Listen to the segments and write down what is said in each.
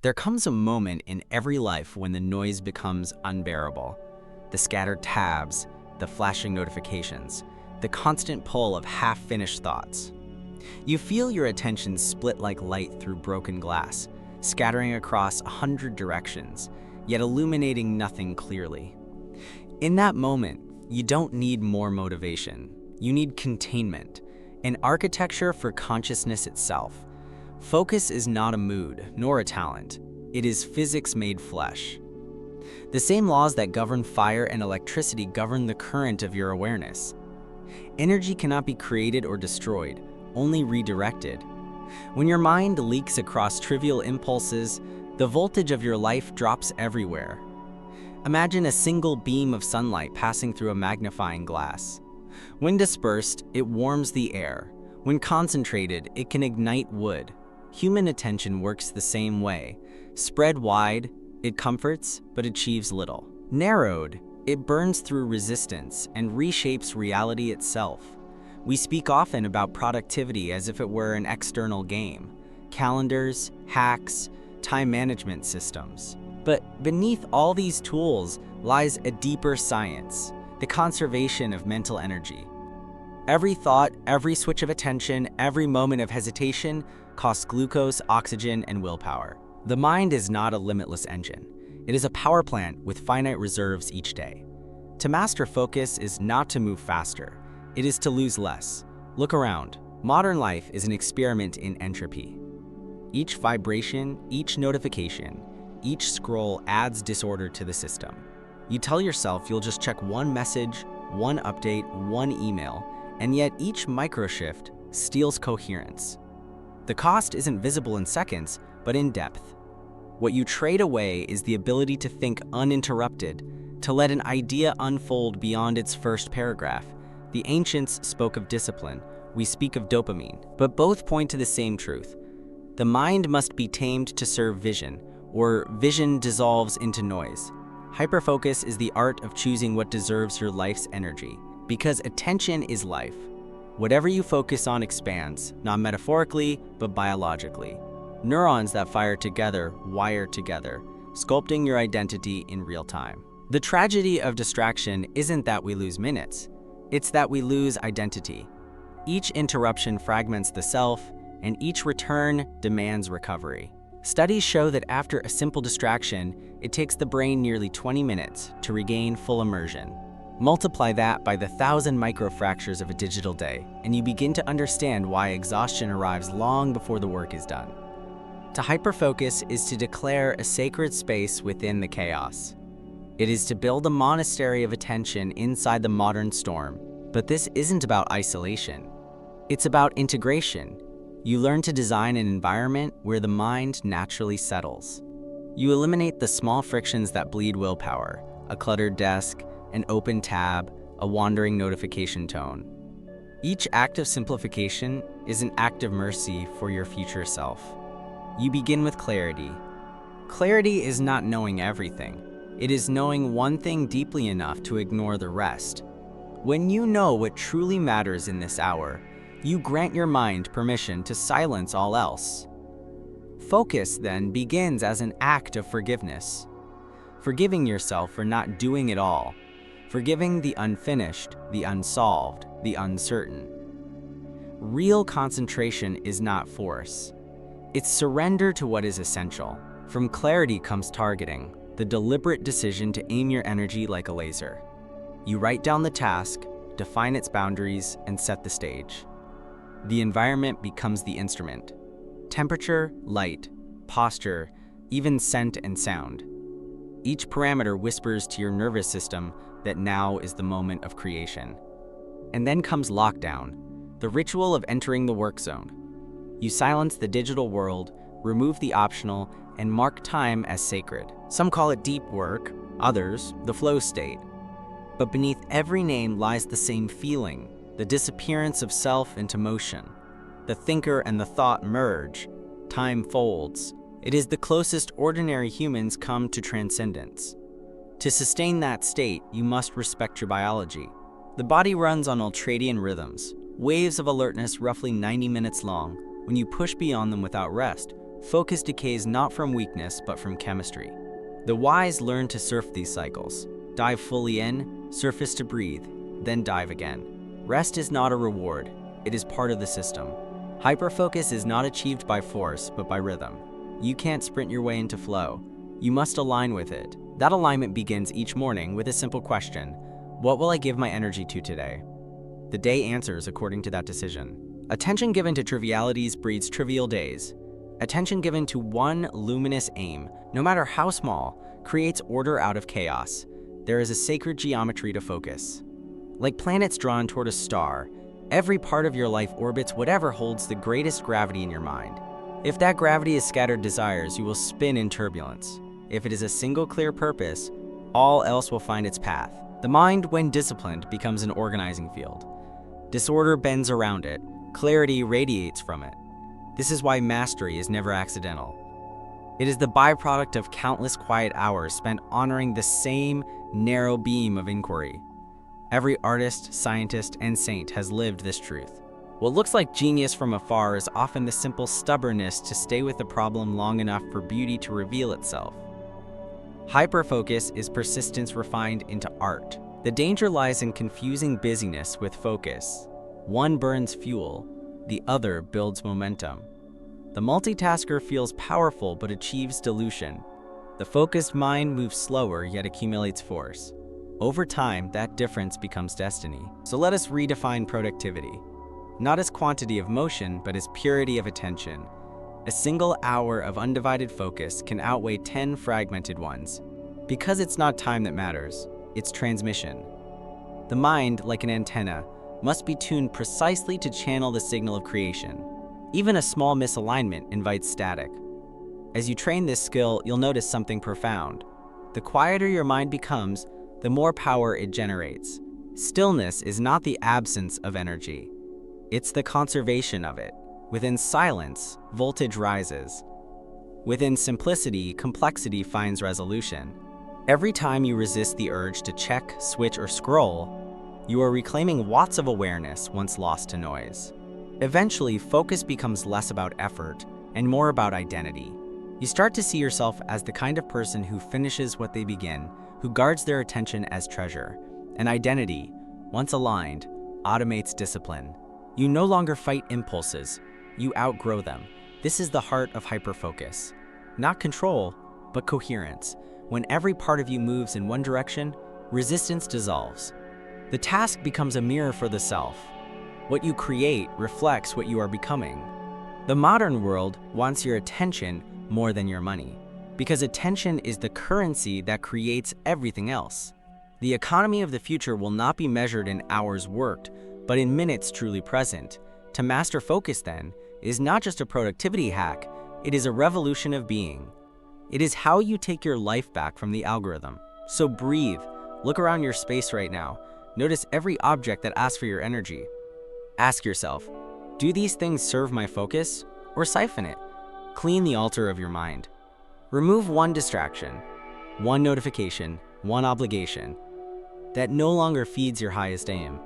There comes a moment in every life when the noise becomes unbearable. The scattered tabs, the flashing notifications, the constant pull of half-finished thoughts. You feel your attention split like light through broken glass, scattering across 100 directions, yet illuminating nothing clearly. In that moment, you don't need more motivation. You need containment, an architecture for consciousness itself. Focus is not a mood, nor a talent. It is physics made flesh. The same laws that govern fire and electricity govern the current of your awareness. Energy cannot be created or destroyed, only redirected. When your mind leaks across trivial impulses, the voltage of your life drops everywhere. Imagine a single beam of sunlight passing through a magnifying glass. When dispersed, it warms the air. When concentrated, it can ignite wood. Human attention works the same way. Spread wide, it comforts, but achieves little. Narrowed, it burns through resistance and reshapes reality itself. We speak often about productivity as if it were an external game. Calendars, hacks, time management systems. But beneath all these tools lies a deeper science, the conservation of mental energy. Every thought, every switch of attention, every moment of hesitation costs glucose, oxygen, and willpower. The mind is not a limitless engine. It is a power plant with finite reserves each day. To master focus is not to move faster. It is to lose less. Look around. Modern life is an experiment in entropy. Each vibration, each notification, each scroll adds disorder to the system. You tell yourself you'll just check one message, one update, one email, and yet each microshift steals coherence. The cost isn't visible in seconds, but in depth. What you trade away is the ability to think uninterrupted, to let an idea unfold beyond its first paragraph. The ancients spoke of discipline, we speak of dopamine, but both point to the same truth. The mind must be tamed to serve vision, or vision dissolves into noise. Hyperfocus is the art of choosing what deserves your life's energy, because attention is life. Whatever you focus on expands, not metaphorically, but biologically. Neurons that fire together wire together, sculpting your identity in real time. The tragedy of distraction isn't that we lose minutes, it's that we lose identity. Each interruption fragments the self, and each return demands recovery. Studies show that after a simple distraction, it takes the brain nearly 20 minutes to regain full immersion. Multiply that by the 1,000 microfractures of a digital day, and you begin to understand why exhaustion arrives long before the work is done. To hyperfocus is to declare a sacred space within the chaos. It is to build a monastery of attention inside the modern storm. But this isn't about isolation. It's about integration. You learn to design an environment where the mind naturally settles. You eliminate the small frictions that bleed willpower, a cluttered desk, an open tab, a wandering notification tone. Each act of simplification is an act of mercy for your future self. You begin with clarity. Clarity is not knowing everything. It is knowing one thing deeply enough to ignore the rest. When you know what truly matters in this hour, you grant your mind permission to silence all else. Focus then begins as an act of forgiveness. Forgiving yourself for not doing it all. Forgiving the unfinished, the unsolved, the uncertain. Real concentration is not force. It's surrender to what is essential. From clarity comes targeting, the deliberate decision to aim your energy like a laser. You write down the task, define its boundaries, and set the stage. The environment becomes the instrument. Temperature, light, posture, even scent and sound. Each parameter whispers to your nervous system that now is the moment of creation. And then comes lockdown, the ritual of entering the work zone. You silence the digital world, remove the optional, and mark time as sacred. Some call it deep work, others the flow state. But beneath every name lies the same feeling, the disappearance of self into motion. The thinker and the thought merge, time folds. It is the closest ordinary humans come to transcendence. To sustain that state, you must respect your biology. The body runs on ultradian rhythms, waves of alertness roughly 90 minutes long. When you push beyond them without rest, Focus decays not from weakness, but from chemistry. The wise learn to surf these cycles. Dive fully in, surface to breathe, then dive again. Rest is not a reward, it is part of the system. Hyperfocus is not achieved by force, but by rhythm. You can't sprint your way into flow. You must align with it. That alignment begins each morning with a simple question: what will I give my energy to today? The day answers according to that decision. Attention given to trivialities breeds trivial days. Attention given to one luminous aim, no matter how small, creates order out of chaos. There is a sacred geometry to focus. Like planets drawn toward a star, every part of your life orbits whatever holds the greatest gravity in your mind. If that gravity is scattered desires, you will spin in turbulence. If it is a single clear purpose, all else will find its path. The mind, when disciplined, becomes an organizing field. Disorder bends around it, clarity radiates from it. This is why mastery is never accidental. It is the byproduct of countless quiet hours spent honoring the same narrow beam of inquiry. Every artist, scientist, and saint has lived this truth. What looks like genius from afar is often the simple stubbornness to stay with the problem long enough for beauty to reveal itself. Hyperfocus is persistence refined into art. The danger lies in confusing busyness with focus. One burns fuel, the other builds momentum. The multitasker feels powerful but achieves dilution. The focused mind moves slower yet accumulates force. Over time, that difference becomes destiny. So let us redefine productivity. Not as quantity of motion, but as purity of attention. A single hour of undivided focus can outweigh 10 fragmented ones. Because it's not time that matters, it's transmission. The mind, like an antenna, must be tuned precisely to channel the signal of creation. Even a small misalignment invites static. As you train this skill, you'll notice something profound. The quieter your mind becomes, the more power it generates. Stillness is not the absence of energy. It's the conservation of it. Within silence, voltage rises. Within simplicity, complexity finds resolution. Every time you resist the urge to check, switch, or scroll, you are reclaiming watts of awareness once lost to noise. Eventually, focus becomes less about effort and more about identity. You start to see yourself as the kind of person who finishes what they begin, who guards their attention as treasure. And identity, once aligned, automates discipline. You no longer fight impulses, you outgrow them. This is the heart of hyperfocus. Not control, but coherence. When every part of you moves in one direction, resistance dissolves. The task becomes a mirror for the self. What you create reflects what you are becoming. The modern world wants your attention more than your money, because attention is the currency that creates everything else. The economy of the future will not be measured in hours worked, but in minutes truly present. To master focus, then, is not just a productivity hack, it is a revolution of being. It is how you take your life back from the algorithm. So breathe, look around your space right now, notice every object that asks for your energy. Ask yourself, do these things serve my focus or siphon it? Clean the altar of your mind. Remove one distraction, one notification, one obligation that no longer feeds your highest aim.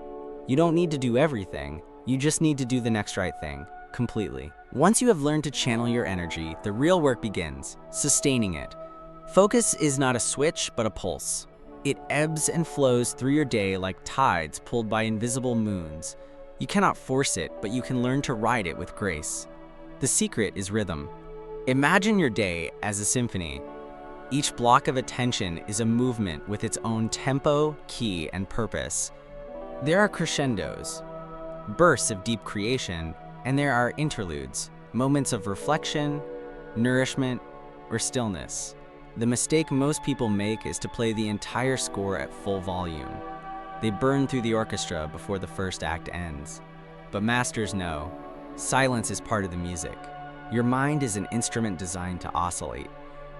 You don't need to do everything, you just need to do the next right thing, completely. Once you have learned to channel your energy, the real work begins, sustaining it. Focus is not a switch, but a pulse. It ebbs and flows through your day like tides pulled by invisible moons. You cannot force it, but you can learn to ride it with grace. The secret is rhythm. Imagine your day as a symphony. Each block of attention is a movement with its own tempo, key, and purpose. There are crescendos, bursts of deep creation, and there are interludes, moments of reflection, nourishment, or stillness. The mistake most people make is to play the entire score at full volume. They burn through the orchestra before the first act ends. But masters know, silence is part of the music. Your mind is an instrument designed to oscillate.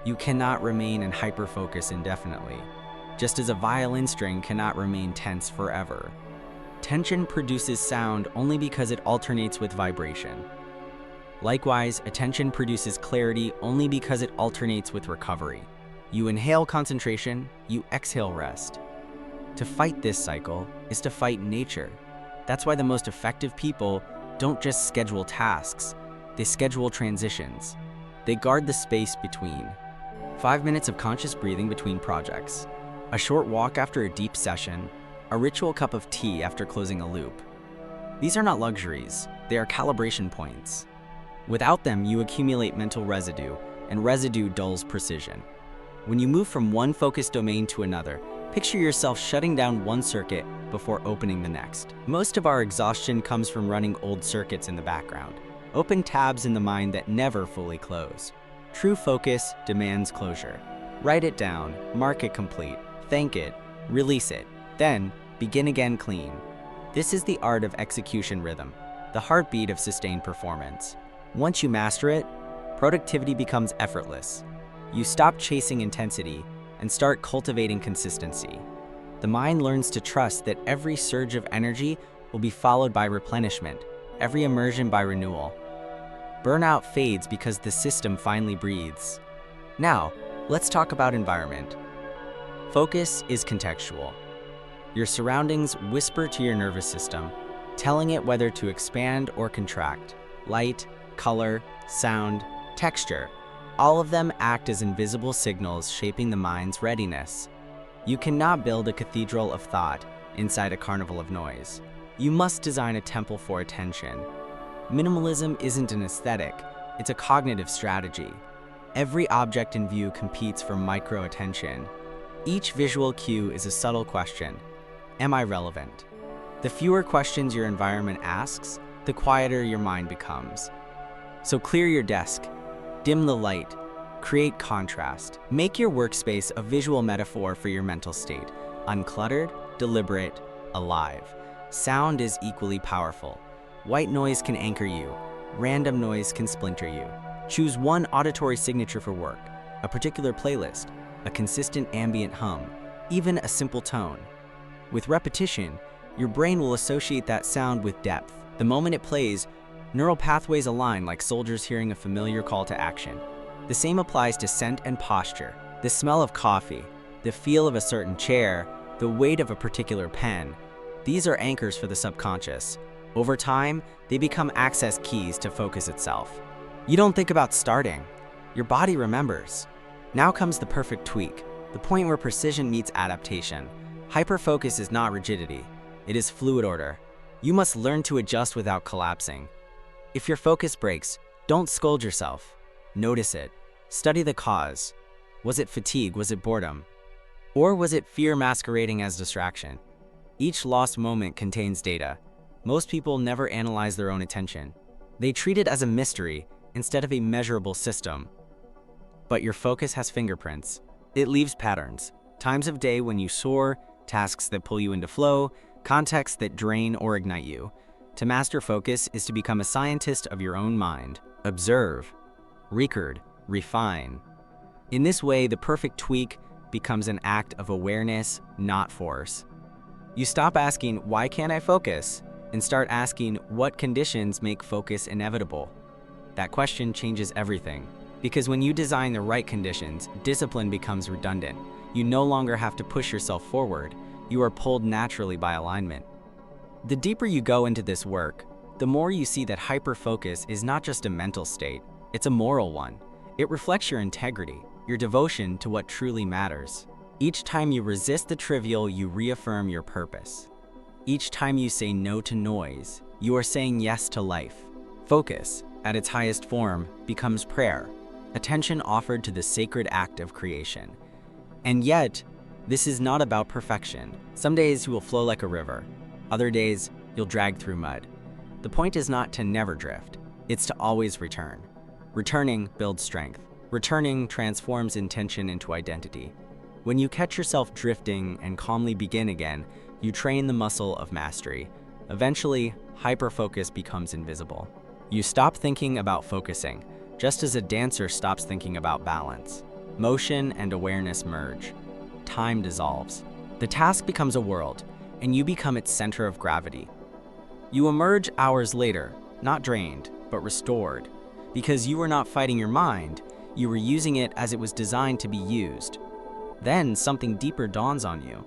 You cannot remain in hyperfocus indefinitely, just as a violin string cannot remain tense forever. Tension produces sound only because it alternates with vibration. Likewise, attention produces clarity only because it alternates with recovery. You inhale concentration, you exhale rest. To fight this cycle is to fight nature. That's why the most effective people don't just schedule tasks, they schedule transitions. They guard the space between. 5 minutes of conscious breathing between projects, a short walk after a deep session, a ritual cup of tea after closing a loop. These are not luxuries, they are calibration points. Without them, you accumulate mental residue, and residue dulls precision. When you move from one focused domain to another, picture yourself shutting down one circuit before opening the next. Most of our exhaustion comes from running old circuits in the background, open tabs in the mind that never fully close. True focus demands closure. Write it down, mark it complete, thank it, release it, then begin again clean. This is the art of execution rhythm, the heartbeat of sustained performance. Once you master it, productivity becomes effortless. You stop chasing intensity and start cultivating consistency. The mind learns to trust that every surge of energy will be followed by replenishment, every immersion by renewal. Burnout fades because the system finally breathes. Now, let's talk about environment. Focus is contextual. Your surroundings whisper to your nervous system, telling it whether to expand or contract. Light, color, sound, texture, all of them act as invisible signals shaping the mind's readiness. You cannot build a cathedral of thought inside a carnival of noise. You must design a temple for attention. Minimalism isn't an aesthetic, it's a cognitive strategy. Every object in view competes for micro-attention. Each visual cue is a subtle question. Am I relevant? The fewer questions your environment asks, the quieter your mind becomes. So clear your desk, dim the light, create contrast. Make your workspace a visual metaphor for your mental state. Uncluttered, deliberate, alive. Sound is equally powerful. White noise can anchor you. Random noise can splinter you. Choose one auditory signature for work, a particular playlist, a consistent ambient hum, even a simple tone. With repetition, your brain will associate that sound with depth. The moment it plays, neural pathways align like soldiers hearing a familiar call to action. The same applies to scent and posture. The smell of coffee, the feel of a certain chair, the weight of a particular pen. These are anchors for the subconscious. Over time, they become access keys to focus itself. You don't think about starting. Your body remembers. Now comes the perfect tweak, the point where precision meets adaptation. Hyperfocus is not rigidity. It is fluid order. You must learn to adjust without collapsing. If your focus breaks, don't scold yourself. Notice it. Study the cause. Was it fatigue? Was it boredom? Or was it fear masquerading as distraction? Each lost moment contains data. Most people never analyze their own attention. They treat it as a mystery instead of a measurable system. But your focus has fingerprints. It leaves patterns. Times of day when you soar, tasks that pull you into flow, contexts that drain or ignite you. To master focus is to become a scientist of your own mind. Observe, record, refine. In this way, the perfect tweak becomes an act of awareness, not force. You stop asking, why can't I focus? And start asking, what conditions make focus inevitable? That question changes everything. Because when you design the right conditions, discipline becomes redundant. You no longer have to push yourself forward. You are pulled naturally by alignment. The deeper you go into this work, the more you see that hyperfocus is not just a mental state, it's a moral one. It reflects your integrity, your devotion to what truly matters. Each time you resist the trivial, you reaffirm your purpose. Each time you say no to noise, you are saying yes to life. Focus, at its highest form, becomes prayer, attention offered to the sacred act of creation. And yet, this is not about perfection. Some days you will flow like a river. Other days, you'll drag through mud. The point is not to never drift. It's to always return. Returning builds strength. Returning transforms intention into identity. When you catch yourself drifting and calmly begin again, you train the muscle of mastery. Eventually, hyperfocus becomes invisible. You stop thinking about focusing, just as a dancer stops thinking about balance. Motion and awareness merge. Time dissolves. The task becomes a world, and you become its center of gravity. You emerge hours later, not drained, but restored. Because you were not fighting your mind, you were using it as it was designed to be used. Then something deeper dawns on you.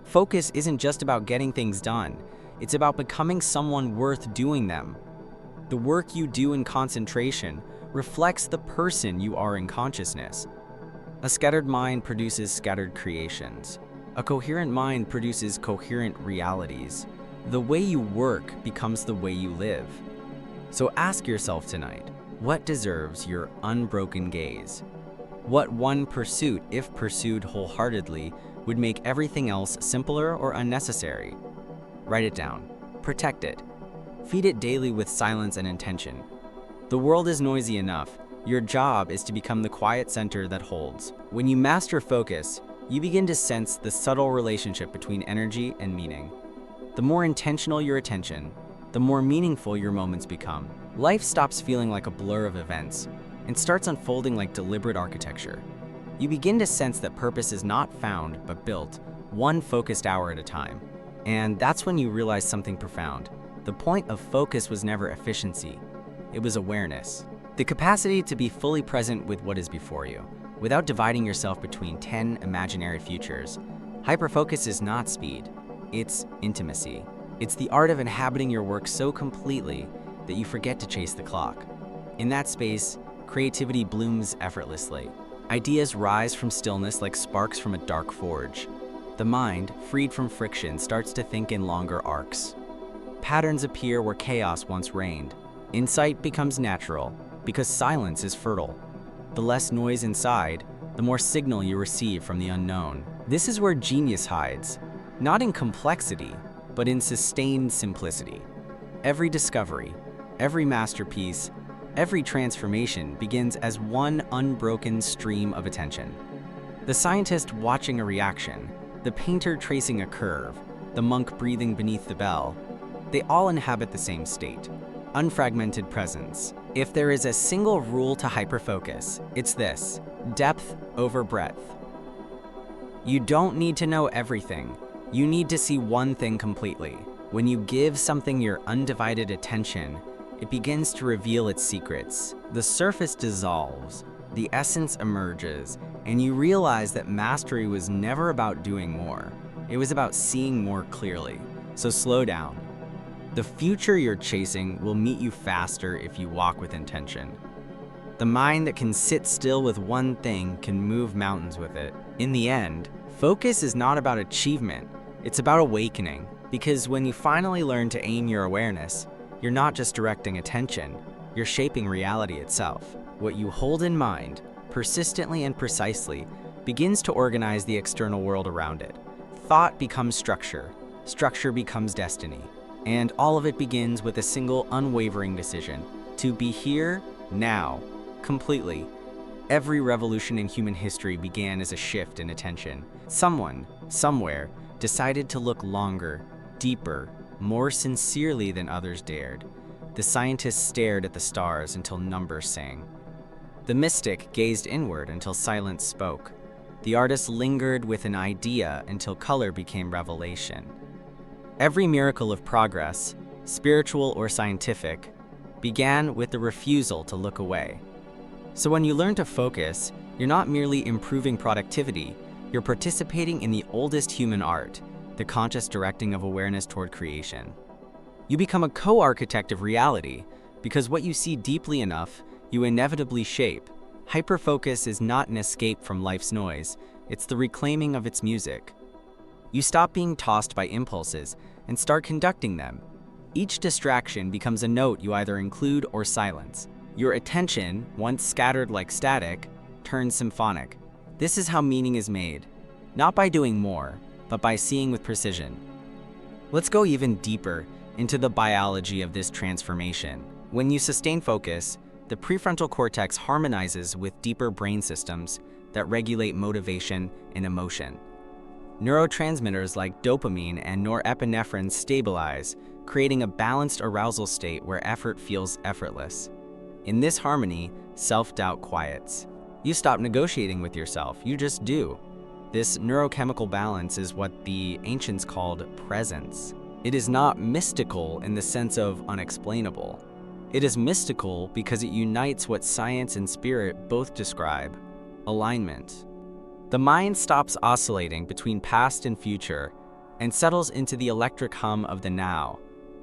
Focus isn't just about getting things done. It's about becoming someone worth doing them. The work you do in concentration, reflects the person you are in consciousness. A scattered mind produces scattered creations. A coherent mind produces coherent realities. The way you work becomes the way you live. So ask yourself tonight, what deserves your unbroken gaze? What one pursuit, if pursued wholeheartedly, would make everything else simpler or unnecessary? Write it down. Protect it. Feed it daily with silence and intention. The world is noisy enough. Your job is to become the quiet center that holds. When you master focus, you begin to sense the subtle relationship between energy and meaning. The more intentional your attention, the more meaningful your moments become. Life stops feeling like a blur of events and starts unfolding like deliberate architecture. You begin to sense that purpose is not found but built, one focused hour at a time. And that's when you realize something profound. The point of focus was never efficiency, it was awareness. The capacity to be fully present with what is before you, without dividing yourself between 10 imaginary futures. Hyperfocus is not speed, it's intimacy. It's the art of inhabiting your work so completely that you forget to chase the clock. In that space, creativity blooms effortlessly. Ideas rise from stillness like sparks from a dark forge. The mind, freed from friction, starts to think in longer arcs. Patterns appear where chaos once reigned. Insight becomes natural because silence is fertile. The less noise inside, the more signal you receive from the unknown. This is where genius hides, not in complexity, but in sustained simplicity. Every discovery, every masterpiece, every transformation begins as one unbroken stream of attention. The scientist watching a reaction, the painter tracing a curve, the monk breathing beneath the bell, they all inhabit the same state, unfragmented presence. If there is a single rule to hyperfocus, it's this: depth over breadth. You don't need to know everything. You need to see one thing completely. When you give something your undivided attention, it begins to reveal its secrets. The surface dissolves, the essence emerges, and you realize that mastery was never about doing more. It was about seeing more clearly. So slow down. The future you're chasing will meet you faster if you walk with intention. The mind that can sit still with one thing can move mountains with it. In the end, focus is not about achievement, it's about awakening. Because when you finally learn to aim your awareness, you're not just directing attention, you're shaping reality itself. What you hold in mind, persistently and precisely, begins to organize the external world around it. Thought becomes structure, structure becomes destiny. And all of it begins with a single unwavering decision: to be here, now, completely. Every revolution in human history began as a shift in attention. Someone, somewhere, decided to look longer, deeper, more sincerely than others dared. The scientists stared at the stars until numbers sang. The mystic gazed inward until silence spoke. The artist lingered with an idea until color became revelation. Every miracle of progress, spiritual or scientific, began with the refusal to look away. So when you learn to focus, you're not merely improving productivity, you're participating in the oldest human art, the conscious directing of awareness toward creation. You become a co-architect of reality, because what you see deeply enough, you inevitably shape. Hyperfocus is not an escape from life's noise, it's the reclaiming of its music. You stop being tossed by impulses and start conducting them. Each distraction becomes a note you either include or silence. Your attention, once scattered like static, turns symphonic. This is how meaning is made, not by doing more, but by seeing with precision. Let's go even deeper into the biology of this transformation. When you sustain focus, the prefrontal cortex harmonizes with deeper brain systems that regulate motivation and emotion. Neurotransmitters like dopamine and norepinephrine stabilize, creating a balanced arousal state where effort feels effortless. In this harmony, self-doubt quiets. You stop negotiating with yourself, you just do. This neurochemical balance is what the ancients called presence. It is not mystical in the sense of unexplainable. It is mystical because it unites what science and spirit both describe: alignment. The mind stops oscillating between past and future and settles into the electric hum of the now.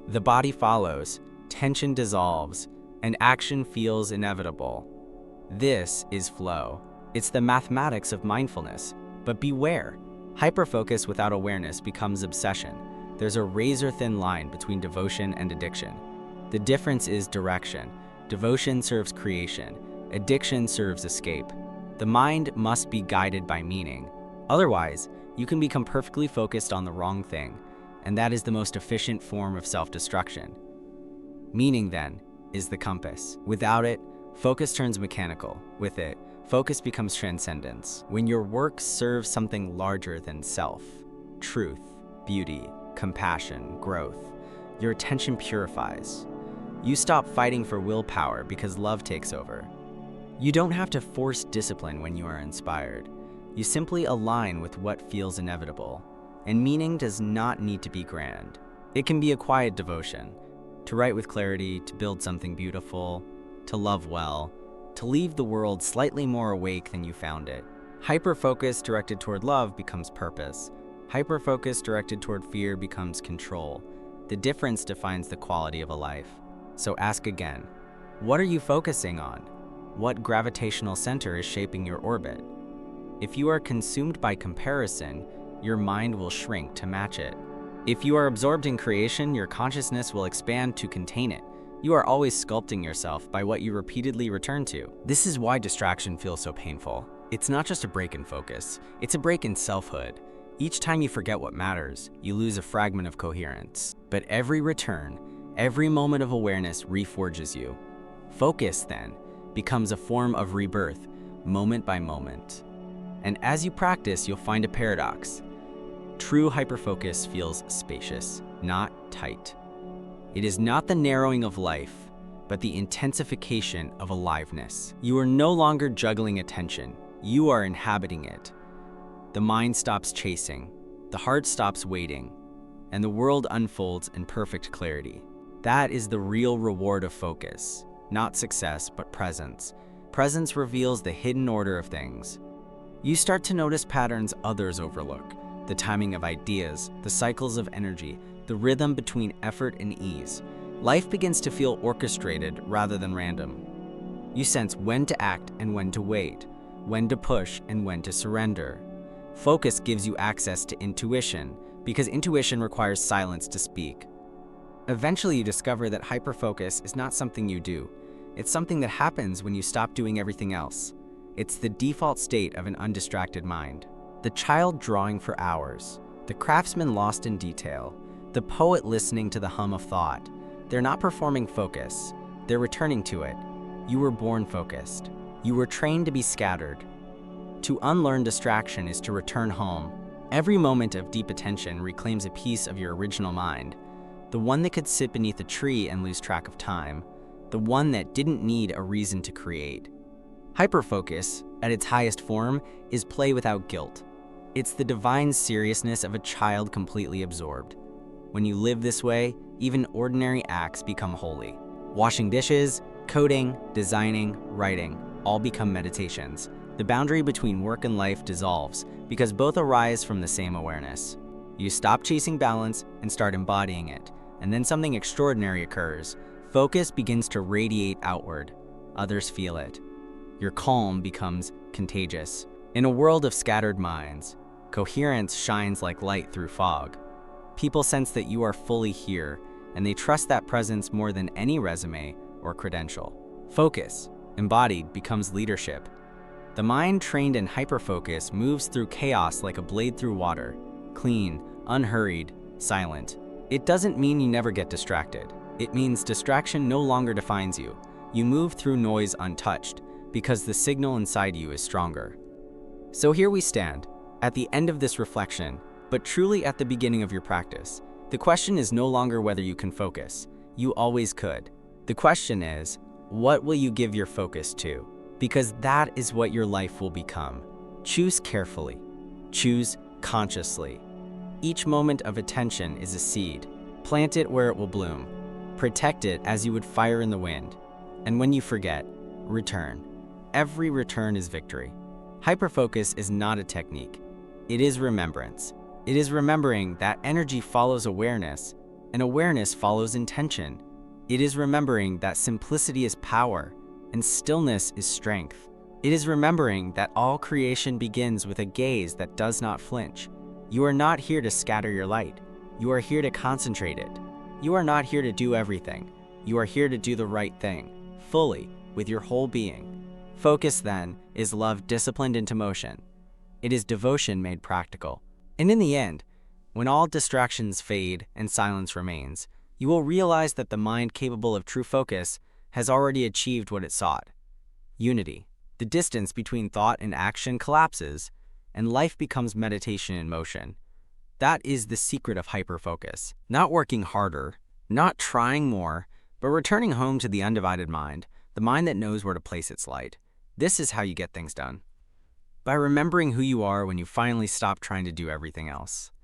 The body follows, tension dissolves, and action feels inevitable. This is flow. It's the mathematics of mindfulness. But beware, hyperfocus without awareness becomes obsession. There's a razor-thin line between devotion and addiction. The difference is direction. Devotion serves creation. Addiction serves escape. The mind must be guided by meaning. Otherwise, you can become perfectly focused on the wrong thing, and that is the most efficient form of self-destruction. Meaning, then, is the compass. Without it, focus turns mechanical. With it, focus becomes transcendence. When your work serves something larger than self, truth, beauty, compassion, growth, your attention purifies. You stop fighting for willpower because love takes over. You don't have to force discipline when you are inspired. You simply align with what feels inevitable. And meaning does not need to be grand. It can be a quiet devotion, to write with clarity, to build something beautiful, to love well, to leave the world slightly more awake than you found it. Hyperfocus directed toward love becomes purpose. Hyperfocus directed toward fear becomes control. The difference defines the quality of a life. So ask again, what are you focusing on? What gravitational center is shaping your orbit? If you are consumed by comparison, your mind will shrink to match it. If you are absorbed in creation, your consciousness will expand to contain it. You are always sculpting yourself by what you repeatedly return to. This is why distraction feels so painful. It's not just a break in focus, it's a break in selfhood. Each time you forget what matters, you lose a fragment of coherence. But every return, every moment of awareness reforges you. Focus, then, becomes a form of rebirth, moment by moment. And as you practice, you'll find a paradox. True hyperfocus feels spacious, not tight. It is not the narrowing of life, but the intensification of aliveness. You are no longer juggling attention, you are inhabiting it. The mind stops chasing, the heart stops waiting, and the world unfolds in perfect clarity. That is the real reward of focus, not success, but presence. Presence reveals the hidden order of things. You start to notice patterns others overlook, the timing of ideas, the cycles of energy, the rhythm between effort and ease. Life begins to feel orchestrated rather than random. You sense when to act and when to wait, when to push and when to surrender. Focus gives you access to intuition, because intuition requires silence to speak. Eventually, you discover that hyperfocus is not something you do. It's something that happens when you stop doing everything else. It's the default state of an undistracted mind. The child drawing for hours, the craftsman lost in detail, the poet listening to the hum of thought. They're not performing focus, they're returning to it. You were born focused. You were trained to be scattered. To unlearn distraction is to return home. Every moment of deep attention reclaims a piece of your original mind, the one that could sit beneath a tree and lose track of time, the one that didn't need a reason to create. Hyperfocus, at its highest form, is play without guilt. It's the divine seriousness of a child completely absorbed. When you live this way, even ordinary acts become holy. Washing dishes, coding, designing, writing, all become meditations. The boundary between work and life dissolves because both arise from the same awareness. You stop chasing balance and start embodying it, and then something extraordinary occurs. Focus begins to radiate outward. Others feel it. Your calm becomes contagious. In a world of scattered minds, coherence shines like light through fog. People sense that you are fully here, and they trust that presence more than any resume or credential. Focus, embodied, becomes leadership. The mind trained in hyperfocus moves through chaos like a blade through water, clean, unhurried, silent. It doesn't mean you never get distracted. It means distraction no longer defines you. You move through noise untouched, because the signal inside you is stronger. So here we stand, at the end of this reflection, but truly at the beginning of your practice. The question is no longer whether you can focus. You always could. The question is, what will you give your focus to? Because that is what your life will become. Choose carefully. Choose consciously. Each moment of attention is a seed. Plant it where it will bloom. Protect it as you would fire in the wind. And when you forget, return. Every return is victory. Hyperfocus is not a technique. It is remembrance. It is remembering that energy follows awareness, and awareness follows intention. It is remembering that simplicity is power and stillness is strength. It is remembering that all creation begins with a gaze that does not flinch. You are not here to scatter your light. You are here to concentrate it. You are not here to do everything. You are here to do the right thing, fully, with your whole being. Focus, then, is love disciplined into motion. It is devotion made practical. And in the end, when all distractions fade and silence remains, you will realize that the mind capable of true focus has already achieved what it sought. Unity. The distance between thought and action collapses, and life becomes meditation in motion. That is the secret of hyperfocus. Not working harder, not trying more, but returning home to the undivided mind, the mind that knows where to place its light. This is how you get things done. By remembering who you are when you finally stop trying to do everything else.